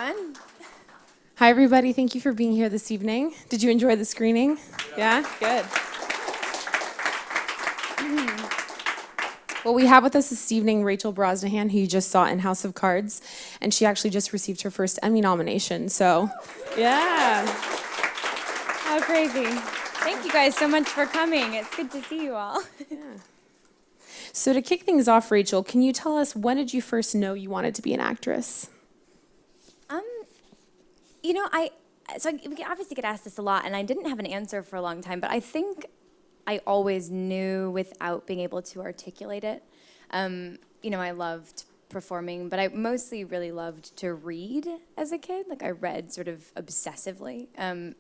everyone. Hi, everybody. Thank you for being here this evening. Did you enjoy the screening? Yeah? Good. Well, we have with us this evening Rachel Brosnahan, who you just saw in House of Cards, and she actually just received her first Emmy nomination, so yeah. How crazy. Thank you guys so much for coming. It's good to see you all. Yeah. So to kick things off, Rachel, can you tell us, when did you first know you wanted to be an actress? We obviously get asked this a lot, and I didn't have an answer for a long time, but I think I always knew without being able to articulate it. I loved performing, but I mostly really loved to read as a kid. Like, I read sort of obsessively,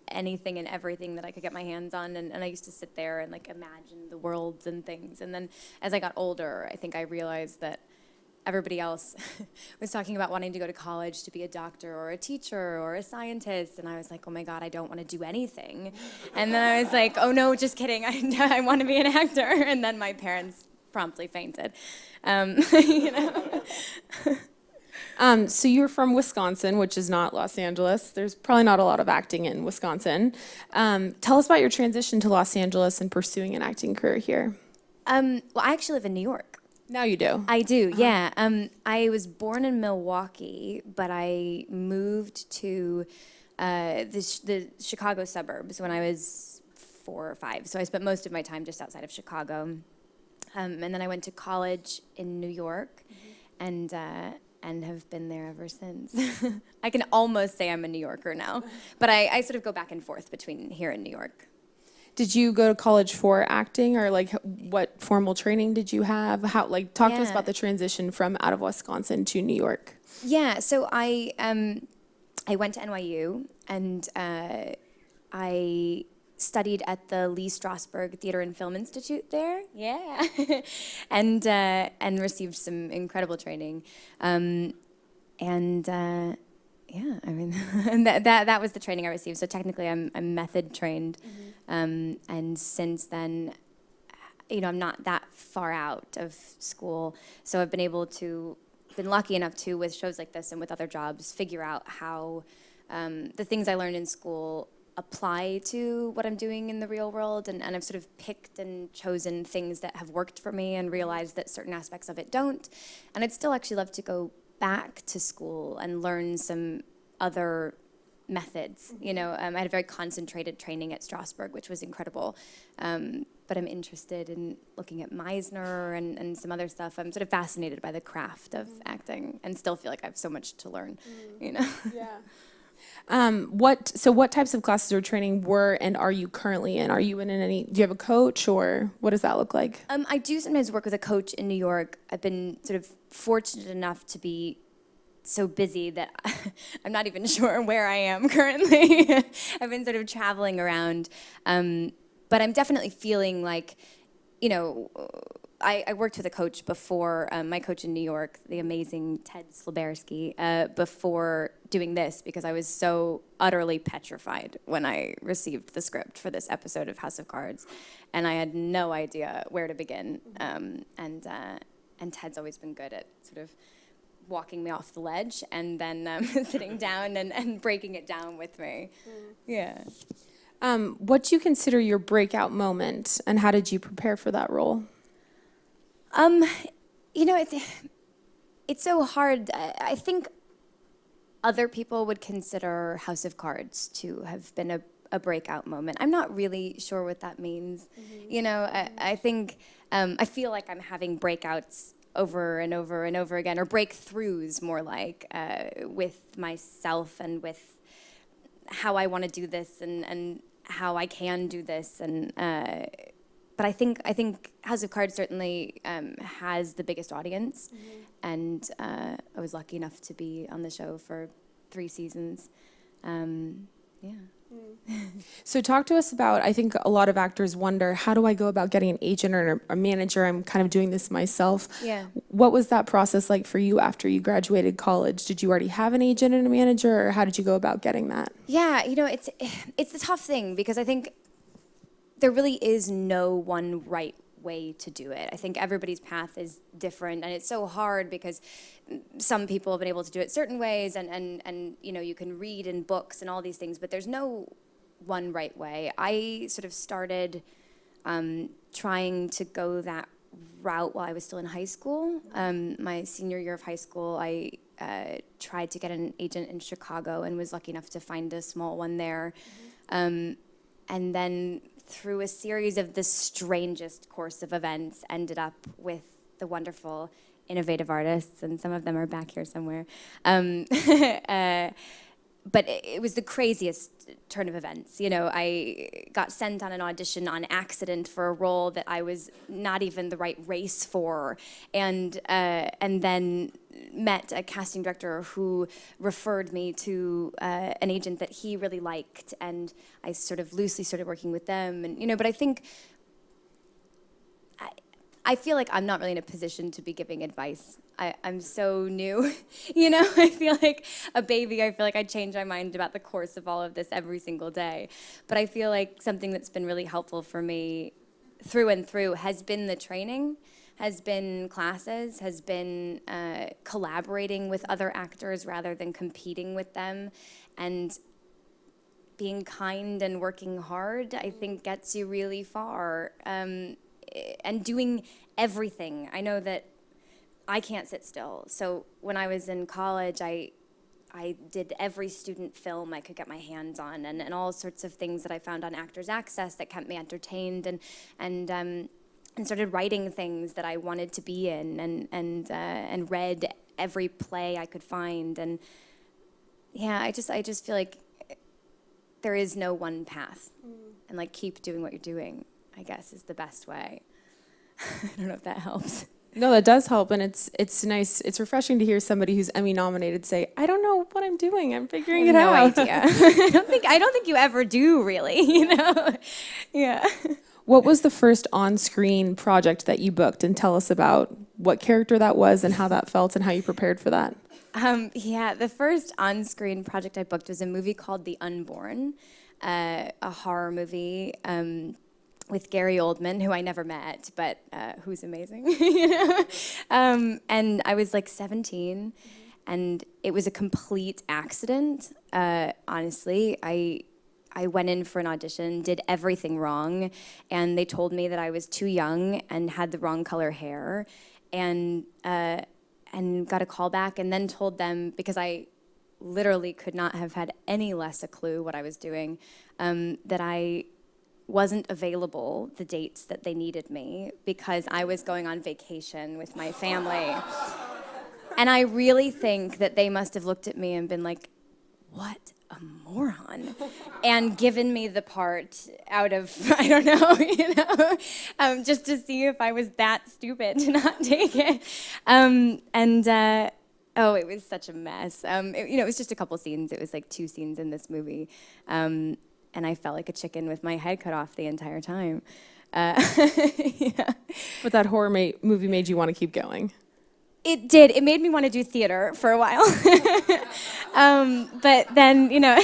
anything and everything that I could get my hands on, and I used to sit there and like imagine the worlds and things. And then as I got older, I think I realized that everybody else was talking about wanting to go to college to be a doctor or a teacher or a scientist. And I was like, oh my God, I don't want to do anything. And then I was like, oh no, just kidding. I want to be an actor. And then my parents promptly fainted. So you're from Wisconsin, which is not Los Angeles. There's probably not a lot of acting in Wisconsin. Tell us about your transition to Los Angeles and pursuing an acting career here. Well, I actually live in New York. Now you do. I do, yeah. I was born in Milwaukee, but I moved to the Chicago suburbs when I was 4 or 5. So I spent most of my time just outside of Chicago. And then I went to college in New York, and have been there ever since. I can almost say I'm a New Yorker now, but I sort of go back and forth between here and New York. Did you go to college for acting, or like what formal training did you have? Talk to us about the transition from out of Wisconsin to New York. Yeah, so I went to NYU, and I studied at the Lee Strasberg Theater and Film Institute there. Yeah, and received some incredible training, yeah, I mean, that was the training I received. So technically, I'm method trained, and since then, I'm not that far out of school. So I've been lucky enough to, with shows like this and with other jobs, figure out how the things I learned in school apply to what I'm doing in the real world, and I've sort of picked and chosen things that have worked for me and realized that certain aspects of it don't. And I'd still actually love to go back to school and learn some other methods. I had a very concentrated training at Strasberg, which was incredible. But I'm interested in looking at Meisner and some other stuff. I'm sort of fascinated by the craft of acting, and still feel like I have so much to learn. Yeah. What types of classes or training were and are you currently in? Are you in any? Do you have a coach, or what does that look like? I do sometimes work with a coach in New York. I've been sort of fortunate enough to be so busy that I'm not even sure where I am currently. I've been sort of traveling around, but I'm definitely feeling like, I worked with a coach before, my coach in New York, the amazing Ted Slabersky, before doing this, because I was so utterly petrified when I received the script for this episode of House of Cards, and I had no idea where to begin. And Ted's always been good at sort of walking me off the ledge and then sitting down and breaking it down with me. Yeah. What do you consider your breakout moment, and how did you prepare for that role? It's so hard. I think other people would consider House of Cards to have been a breakout moment. I'm not really sure what that means. I think, I feel like I'm having breakouts over and over and over again, or breakthroughs more like, with myself and with how I want to do this and how I can do this. But I think House of Cards certainly has the biggest audience, and I was lucky enough to be on the show for 3 seasons. Yeah. So talk to us about, I think a lot of actors wonder, how do I go about getting an agent or a manager? I'm kind of doing this myself. Yeah. What was that process like for you after you graduated college? Did you already have an agent and a manager, or how did you go about getting that? Yeah, it's a tough thing, because I think there really is no one right way to do it. I think everybody's path is different, and it's so hard because some people have been able to do it certain ways, and you know, you can read in books and all these things, but there's no one right way. I sort of started trying to go that route while I was still in high school. My senior year of high school, I tried to get an agent in Chicago and was lucky enough to find a small one there. And then through a series of the strangest course of events, ended up with the wonderful, innovative artists, and some of them are back here somewhere. But it was the craziest turn of events. You know, I got sent on an audition on accident for a role that I was not even the right race for, and then met a casting director who referred me to an agent that he really liked, and I sort of loosely started working with them. And you know, but I think I feel like I'm not really in a position to be giving advice. I'm so new, you know? I feel like a baby. I feel like I change my mind about the course of all of this every single day. But I feel like something that's been really helpful for me through and through has been the training, has been classes, has been collaborating with other actors rather than competing with them. And being kind and working hard, I think, gets you really far. And doing everything. I know that I can't sit still. So when I was in college, I did every student film I could get my hands on, and all sorts of things that I found on Actors Access that kept me entertained, and started writing things that I wanted to be in, and read every play I could find. And yeah, I just feel like there is no one path, and like keep doing what you're doing, I guess, is the best way. I don't know if that helps. No, that does help, and it's nice. It's refreshing to hear somebody who's Emmy nominated say, "I don't know what I'm doing. I'm figuring it out." No idea. I don't think you ever do, really. You know, yeah. What was the first on-screen project that you booked, and tell us about what character that was and how that felt and how you prepared for that? Yeah, the first on-screen project I booked was a movie called The Unborn, a horror movie. With Gary Oldman, who I never met, but who's amazing, you know? And I was like 17, and it was a complete accident, honestly. I went in for an audition, did everything wrong, and they told me that I was too young and had the wrong color hair, and got a call back, and then told them, because I literally could not have had any less a clue what I was doing, that I wasn't available the dates that they needed me because I was going on vacation with my family. And I really think that they must have looked at me and been like, what a moron, and given me the part out of, I don't know, you know, just to see if I was that stupid to not take it. Oh, it was such a mess. You know, it was just a couple scenes. It was like 2 scenes in this movie. And I felt like a chicken with my head cut off the entire time. Yeah. But that horror movie made you want to keep going. It did. It made me want to do theater for a while. But then, you know,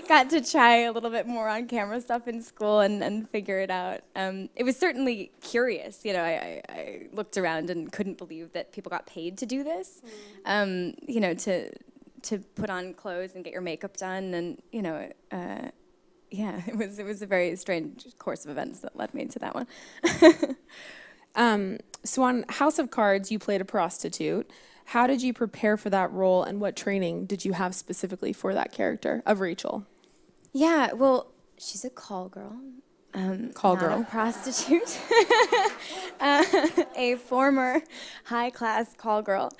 got to try a little bit more on camera stuff in school and figure it out. It was certainly curious. You know, I looked around and couldn't believe that people got paid to do this. You know, to put on clothes and get your makeup done, and you know, yeah, it was a very strange course of events that led me to that one. So on House of Cards, you played a prostitute. How did you prepare for that role, and what training did you have specifically for that character of Rachel? Yeah, well, she's a call girl. Call not girl. A prostitute. A former high-class call girl.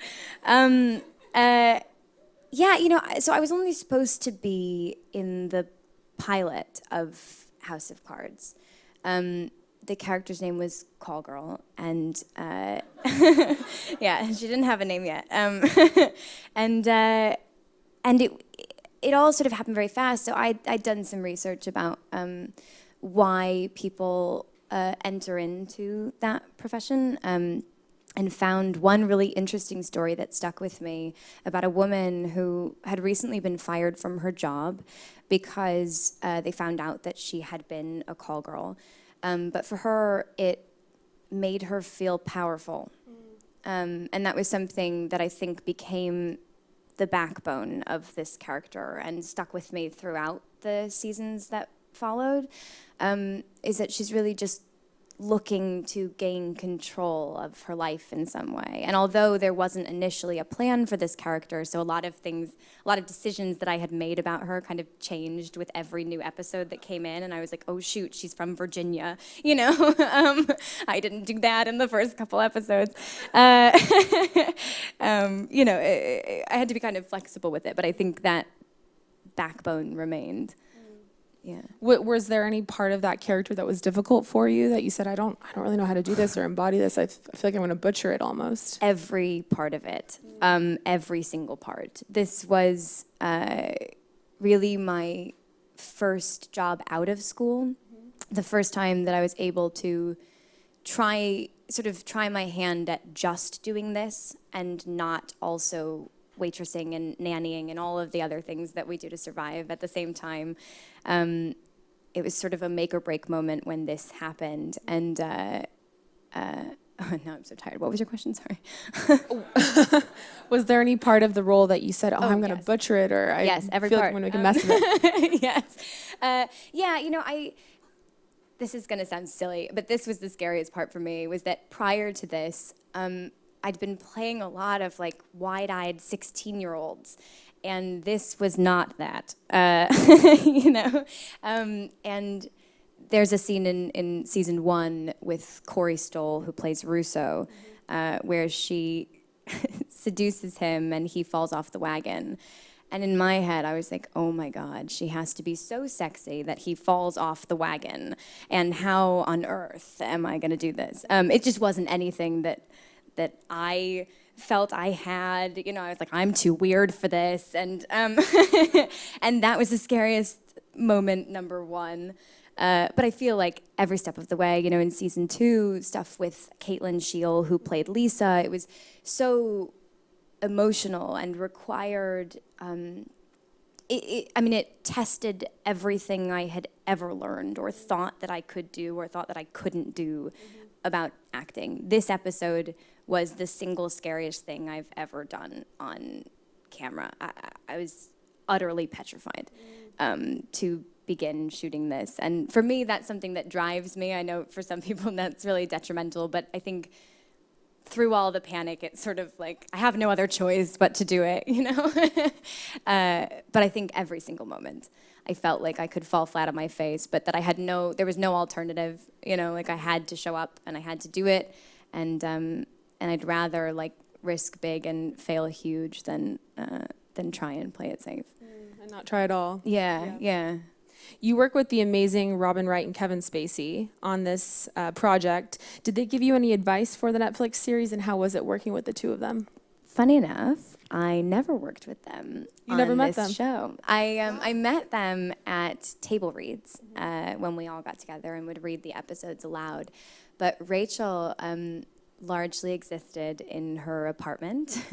Yeah, you know, so I was only supposed to be in the pilot of House of Cards. The character's name was Call Girl, and yeah, she didn't have a name yet. And it all sort of happened very fast. So I'd done some research about why people enter into that profession. And found one really interesting story that stuck with me about a woman who had recently been fired from her job because they found out that she had been a call girl. But for her, it made her feel powerful. And that was something that I think became the backbone of this character and stuck with me throughout the seasons that followed, is that she's really just looking to gain control of her life in some way. And although there wasn't initially a plan for this character, so a lot of decisions that I had made about her kind of changed with every new episode that came in, and I was like, oh shoot, she's from Virginia, you know? I didn't do that in the first couple episodes. You know, I had to be kind of flexible with it, but I think that backbone remained. Yeah. Was there any part of that character that was difficult for you that you said, I don't really know how to do this or embody this? I feel like I'm going to butcher it almost. Every part of it, every single part. This was really my first job out of school. The first time that I was able to try my hand at just doing this and not also waitressing and nannying and all of the other things that we do to survive at the same time. It was sort of a make or break moment when this happened. And now I'm so tired. What was your question? Sorry. Was there any part of the role that you said, I'm going to yes. butcher it, or Yes, every feel part. like I'm going to make a mess of it? Yes. Yeah, you know, this is going to sound silly, but this was the scariest part for me, was that prior to this, I'd been playing a lot of like wide-eyed 16-year-olds, and this was not that, you know. And there's a scene in season 1 with Corey Stoll, who plays Russo, where she seduces him and he falls off the wagon. And in my head, I was like, oh my God, she has to be so sexy that he falls off the wagon. And how on earth am I going to do this? It just wasn't anything that I felt I had. You know, I was like, I'm too weird for this. And and that was the scariest moment, number 1. But I feel like every step of the way, you know, in season 2, stuff with Caitlin Scheel, who played Lisa, it was so emotional and required, it tested everything I had ever learned or thought that I could do or thought that I couldn't do about acting. This episode was the single scariest thing I've ever done on camera. I was utterly petrified to begin shooting this. And for me, that's something that drives me. I know for some people that's really detrimental, but I think through all the panic, it's sort of like, I have no other choice but to do it, you know? But I think every single moment, I felt like I could fall flat on my face, but that there was no alternative, you know, like I had to show up and I had to do it. And I'd rather like risk big and fail huge than try and play it safe. And not try at all. Yeah. You work with the amazing Robin Wright and Kevin Spacey on this project. Did they give you any advice for the Netflix series, and how was it working with the two of them? Funny enough, I never worked with them. You never met them? This show. I met them at table reads when we all got together and would read the episodes aloud. But Rachel largely existed in her apartment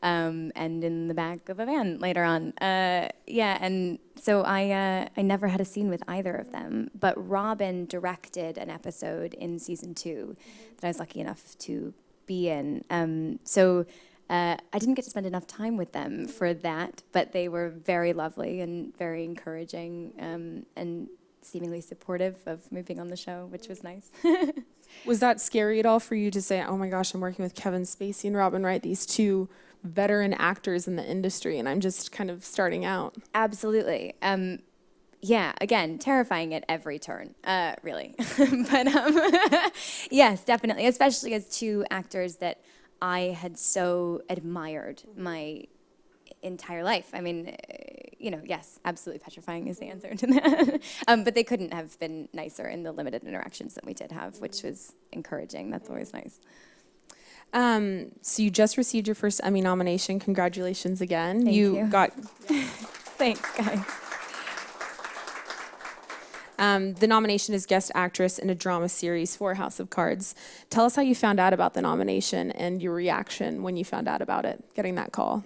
and in the back of a van later on. And so I never had a scene with either of them. But Robin directed an episode in season 2 that I was lucky enough to be in. So I didn't get to spend enough time with them for that, but they were very lovely and very encouraging and seemingly supportive of moving on the show, which was nice. Was that scary at all for you to say, oh my gosh, I'm working with Kevin Spacey and Robin Wright, these two veteran actors in the industry, and I'm just kind of starting out? Absolutely. Yeah, again, terrifying at every turn, really. But yes, definitely, especially as two actors that I had so admired my entire life. I mean, yes, absolutely petrifying is the answer to that. But they couldn't have been nicer in the limited interactions that we did have, which was encouraging. That's always nice. So you just received your first Emmy nomination. Congratulations again. Thank you. Thanks, guys. The nomination is Guest Actress in a Drama Series for House of Cards. Tell us how you found out about the nomination and your reaction when you found out about it, getting that call.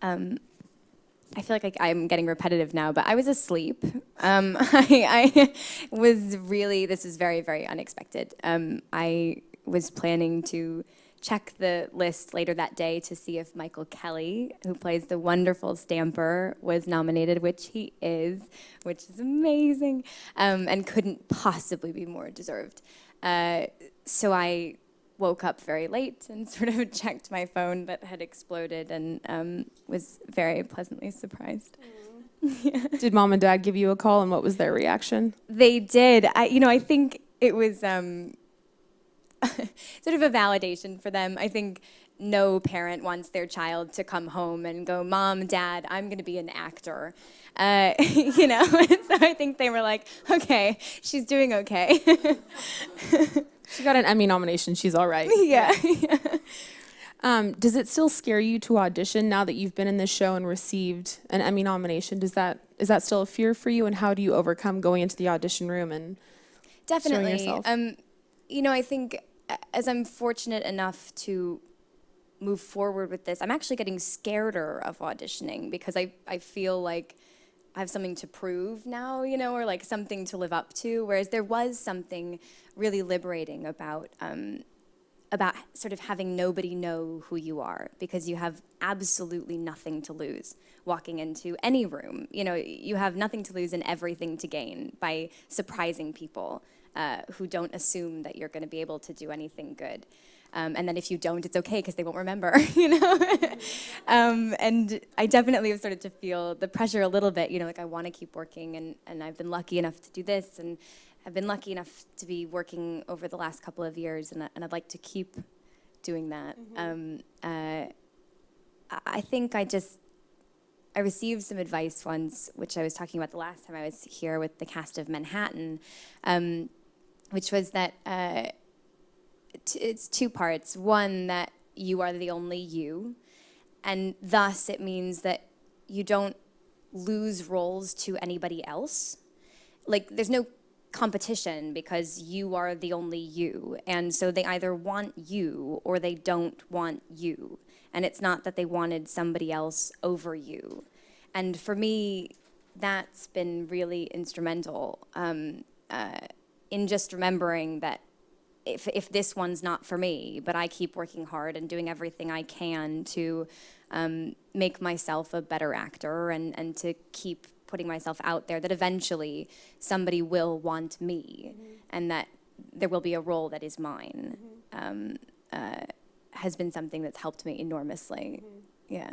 I feel like I'm getting repetitive now, but I was asleep. I was really, this was very, very unexpected. I was planning to check the list later that day to see if Michael Kelly, who plays the wonderful Stamper, was nominated, which he is, which is amazing, and couldn't possibly be more deserved. So I woke up very late and sort of checked my phone that had exploded and was very pleasantly surprised. Yeah. Did mom and dad give you a call, and what was their reaction? They did. I think it was sort of a validation for them. I think no parent wants their child to come home and go, Mom, Dad, I'm going to be an actor. So I think they were like, okay, she's doing okay. She got an Emmy nomination. She's all right. Yeah. Does it still scare you to audition now that you've been in this show and received an Emmy nomination? Is that still a fear for you, and how do you overcome going into the audition room and showing yourself? I think as I'm fortunate enough to move forward with this, I'm actually getting scareder of auditioning because I feel like I have something to prove now, or like something to live up to, whereas there was something really liberating about sort of having nobody know who you are, because you have absolutely nothing to lose walking into any room. You have nothing to lose and everything to gain by surprising people who don't assume that you're going to be able to do anything good. And then if you don't, it's okay because they won't remember, And I definitely have started to feel the pressure a little bit, like I want to keep working, and I've been lucky enough to do this, and I've been lucky enough to be working over the last couple of years, and I'd like to keep doing that. Mm-hmm. I think I received some advice once, which I was talking about the last time I was here with the cast of Manhattan, which was that it's two parts. One, that you are the only you, and thus it means that you don't lose roles to anybody else. Like, there's no competition because you are the only you, and so they either want you or they don't want you, and it's not that they wanted somebody else over you. And for me, that's been really instrumental in just remembering that if this one's not for me, but I keep working hard and doing everything I can to make myself a better actor and to keep putting myself out there, that eventually somebody will want me, mm-hmm. and that there will be a role that is mine, mm-hmm. Has been something that's helped me enormously. Mm-hmm. Yeah.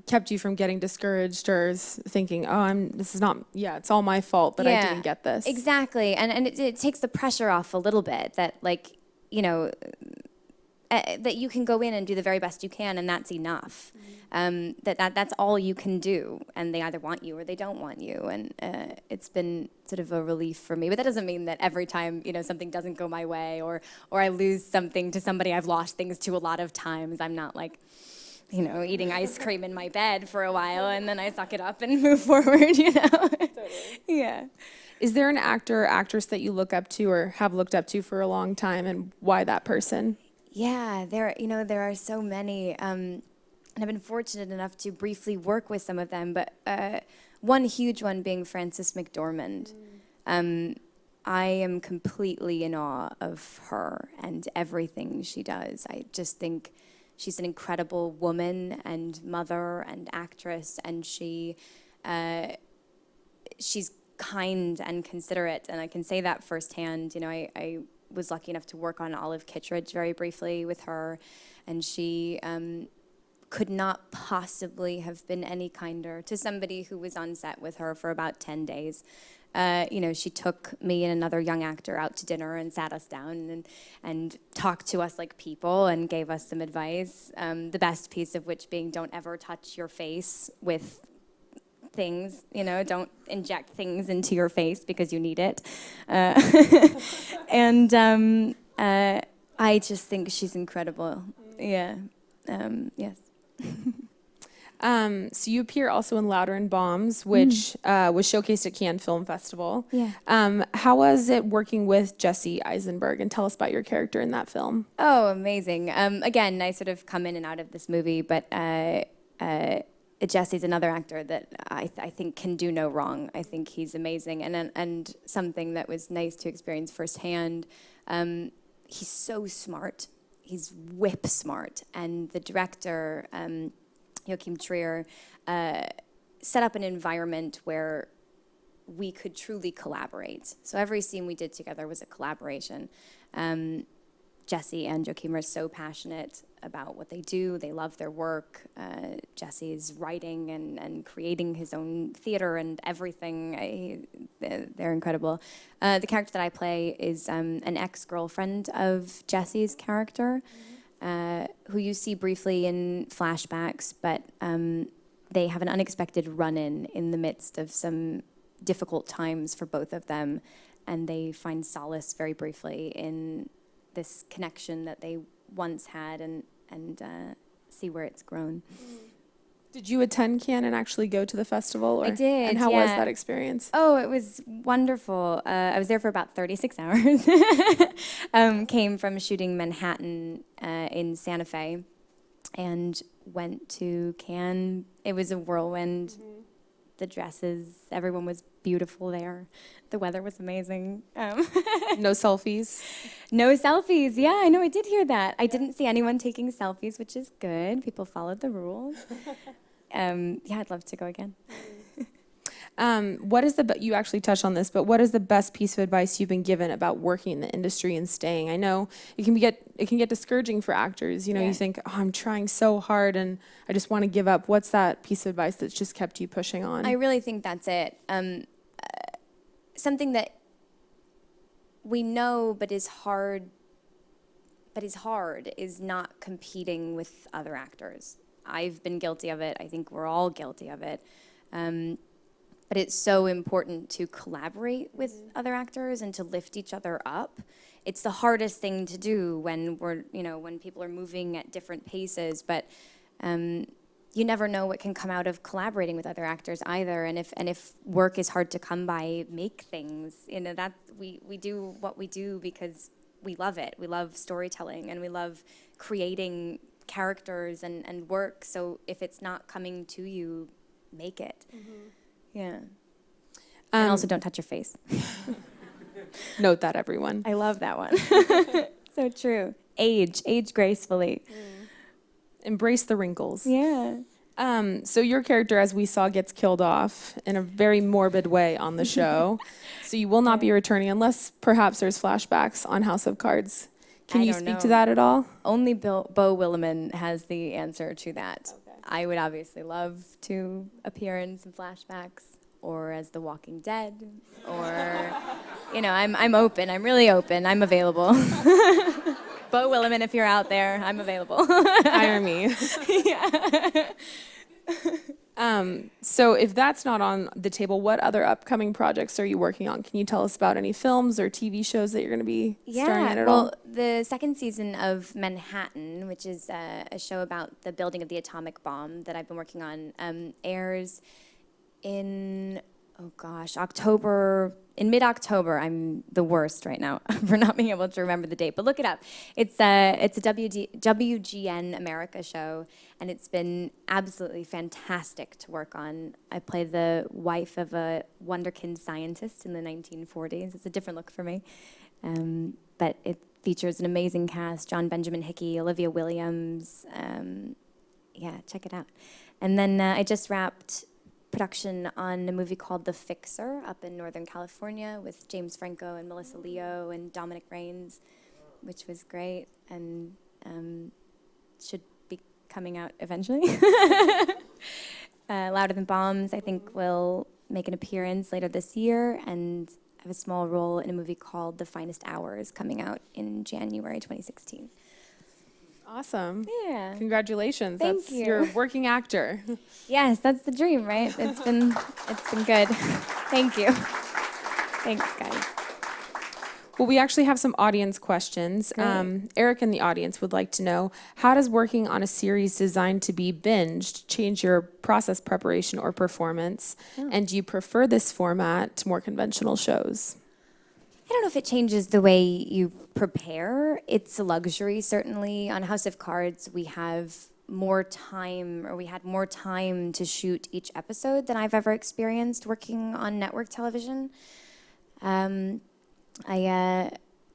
Kept you from getting discouraged or thinking, it's all my fault that I didn't get this. Exactly. And it takes the pressure off a little bit that, that you can go in and do the very best you can, and that's enough. Mm-hmm. That's all you can do, and they either want you or they don't want you, and it's been sort of a relief for me. But that doesn't mean that every time something doesn't go my way or I lose something to somebody I've lost things to a lot of times. I'm not like eating ice cream in my bed for a while and then I suck it up and move forward. Totally. Yeah. Is there an actor or actress that you look up to or have looked up to for a long time, and why that person? Yeah, there are so many, and I've been fortunate enough to briefly work with some of them, but one huge one being Frances McDormand. I am completely in awe of her and everything she does. I just think she's an incredible woman and mother and actress, and she's kind and considerate, and I can say that firsthand. I was lucky enough to work on Olive Kitteridge very briefly with her, and she could not possibly have been any kinder to somebody who was on set with her for about 10 days. She took me and another young actor out to dinner and sat us down and talked to us like people and gave us some advice. The best piece of which being, don't ever touch your face with things, don't inject things into your face because you need it. And I just think she's incredible. Yeah. Yes. So you appear also in Louder and Bombs, which was showcased at Cannes Film Festival. Yeah. How was it working with Jesse Eisenberg? And tell us about your character in that film. Oh, amazing. Again, I sort of come in and out of this movie, but Jesse's another actor that I think can do no wrong. I think he's amazing, and something that was nice to experience firsthand. he's so smart. He's whip smart. And the director, Joachim Trier, set up an environment where we could truly collaborate. So every scene we did together was a collaboration. Jesse and Joachim are so passionate about what they do. They love their work. Jesse's writing and creating his own theater and everything. They're incredible. The character that I play is an ex-girlfriend of Jesse's character, who you see briefly in flashbacks, but they have an unexpected run-in in the midst of some difficult times for both of them, and they find solace very briefly in this connection that they once had and see where it's grown. Did you attend Cannes and actually go to the festival? Or, I did. And how was that experience? Oh, it was wonderful. I was there for about 36 hours. Came from shooting Manhattan in Santa Fe and went to Cannes. It was a whirlwind. The dresses, everyone was beautiful there. The weather was amazing. No selfies? No selfies. Yeah, I know. I did hear that. I didn't see anyone taking selfies, which is good. People followed the rules. Yeah, I'd love to go again. What is you actually touched on this, but what is the best piece of advice you've been given about working in the industry and staying? I know it can get discouraging for actors. You know, you think, oh, I'm trying so hard and I just want to give up. What's that piece of advice that's just kept you pushing on? I really think that's it. Something that we know but is hard is not competing with other actors. I've been guilty of it. I think we're all guilty of it. But it's so important to collaborate with other actors and to lift each other up. It's the hardest thing to do when when people are moving at different paces, but you never know what can come out of collaborating with other actors either. And if work is hard to come by, make things. That we do what we do because we love it. We love storytelling and we love creating characters and work. So if it's not coming to you, make it. Yeah. And also don't touch your face. Note that, everyone. I love that one. So true. Age gracefully. Embrace the wrinkles. Yeah. So your character, as we saw, gets killed off in a very morbid way on the show. So you will not be returning unless perhaps there's flashbacks on House of Cards. Can you speak to that at all? Only Bo Willimon has the answer to that. Okay. I would obviously love to appear in some flashbacks or as The Walking Dead or, I'm open. I'm really open. I'm available. Bo Willimon, if you're out there, I'm available. Hire me. Yeah. So if that's not on the table, what other upcoming projects are you working on? Can you tell us about any films or TV shows that you're going to be starring in at all? Well, the second season of Manhattan, which is a show about the building of the atomic bomb that I've been working on, airs in, in mid-October. I'm the worst right now for not being able to remember the date, but look it up. It's a WGN America show, and it's been absolutely fantastic to work on. I play the wife of a wonderkind scientist in the 1940s. It's a different look for me, but it features an amazing cast: John Benjamin Hickey, Olivia Williams. Yeah, check it out. And then I just wrapped production on a movie called The Fixer up in Northern California with James Franco and Melissa Leo and Dominic Raines, which was great and should be coming out eventually. Louder Than Bombs, I think, will make an appearance later this year, and I have a small role in a movie called The Finest Hours coming out in January 2016. Awesome. Yeah. Congratulations. Thank you. You're a working actor. Yes, that's the dream, right? It's been good. Thank you. Thanks, guys. Well, we actually have some audience questions. Eric in the audience would like to know, how does working on a series designed to be binged change your process preparation or performance? Oh. And do you prefer this format to more conventional shows? I don't know if it changes the way you prepare. It's a luxury, certainly. On House of Cards, we have more time, or we had more time to shoot each episode than I've ever experienced working on network television. I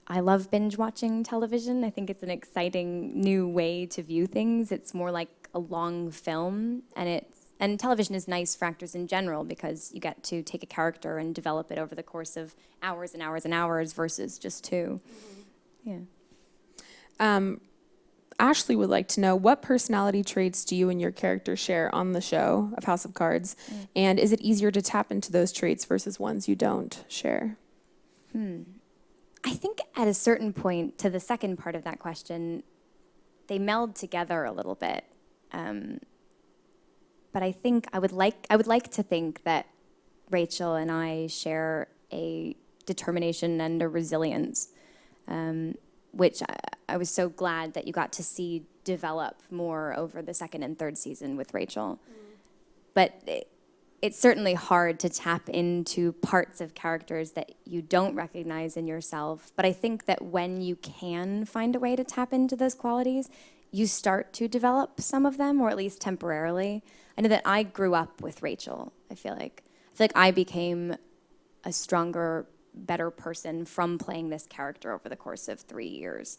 I love binge watching television. I think it's an exciting new way to view things. It's more like a long film, and television is nice for actors in general because you get to take a character and develop it over the course of hours and hours and hours versus just two. Mm-hmm. Yeah. Ashley would like to know, what personality traits do you and your character share on the show of House of Cards? And is it easier to tap into those traits versus ones you don't share? I think at a certain point, to the second part of that question, they meld together a little bit. But I think I would like to think that Rachel and I share a determination and a resilience, which I was so glad that you got to see develop more over the second and third season with Rachel. But it's certainly hard to tap into parts of characters that you don't recognize in yourself. But I think that when you can find a way to tap into those qualities, you start to develop some of them, or at least temporarily. I know that I grew up with Rachel, I feel like I became a stronger, better person from playing this character over the course of 3 years.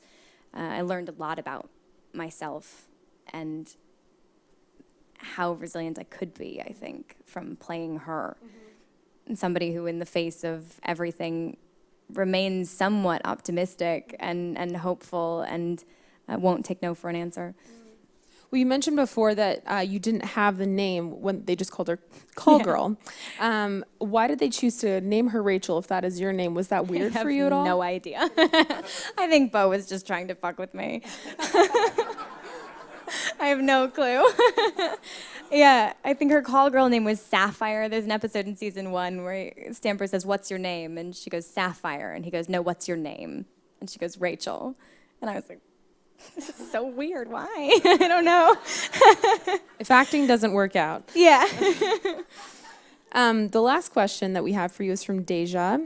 I learned a lot about myself and how resilient I could be, I think, from playing her. And somebody who, in the face of everything, remains somewhat optimistic and hopeful and won't take no for an answer. Well, you mentioned before that you didn't have the name when they just called her Call Girl. Why did they choose to name her Rachel if that is your name? Was that weird for you at all? No idea. I think Bo was just trying to fuck with me. I have no clue. Yeah, I think her call girl name was Sapphire. There's an episode in season 1 where Stamper says, "What's your name?" And she goes, "Sapphire." And he goes, "No, what's your name?" And she goes, "Rachel." And I was like, this is so weird. Why? I don't know. If acting doesn't work out. Yeah. The last question that we have for you is from Deja.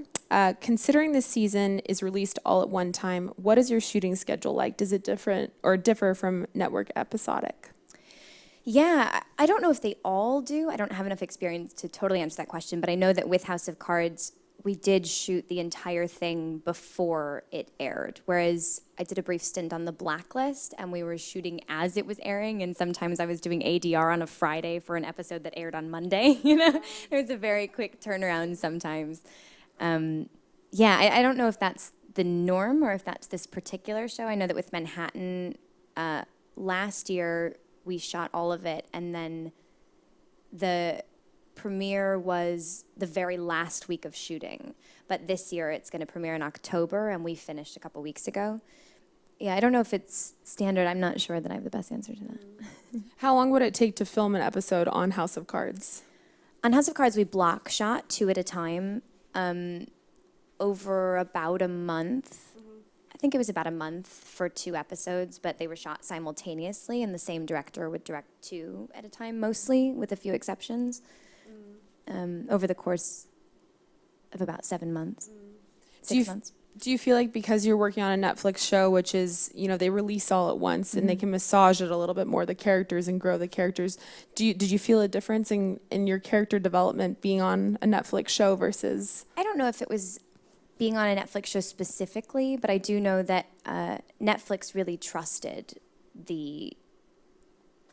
Considering this season is released all at one time, what is your shooting schedule like? Does it differ from network episodic? Yeah, I don't know if they all do. I don't have enough experience to totally answer that question, but I know that with House of Cards, we did shoot the entire thing before it aired, whereas I did a brief stint on The Blacklist, and we were shooting as it was airing, and sometimes I was doing ADR on a Friday for an episode that aired on Monday. It was a very quick turnaround sometimes. I don't know if that's the norm or if that's this particular show. I know that with Manhattan, last year we shot all of it, and then the premiere was the very last week of shooting. But this year it's going to premiere in October, and we finished a couple weeks ago. Yeah, I don't know if it's standard. I'm not sure that I have the best answer to that. How long would it take to film an episode on House of Cards? On House of Cards, we block shot 2 at a time over about a month. I think it was about a month for 2 episodes, but they were shot simultaneously, and the same director would direct 2 at a time, mostly, with a few exceptions, over the course of about 7 months, 6 months. Do you feel like because you're working on a Netflix show, which is, they release all at once and they can massage it a little bit more, the characters, and grow the characters, did you feel a difference in your character development being on a Netflix show versus? I don't know if it was being on a Netflix show specifically, but I do know that Netflix really trusted the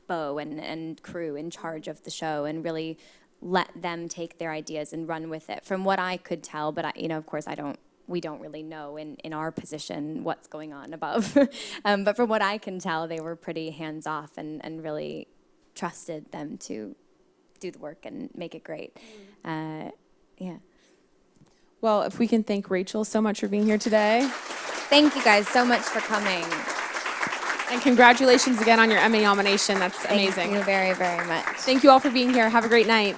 Bo and crew in charge of the show and really let them take their ideas and run with it. From what I could tell, but of course we don't really know in our position what's going on above. But from what I can tell, they were pretty hands-off and really trusted them to do the work and make it great. Yeah. Well, if we can thank Rachel so much for being here today. Thank you guys so much for coming. And congratulations again on your Emmy nomination. That's amazing. Thank you very, very much. Thank you all for being here. Have a great night.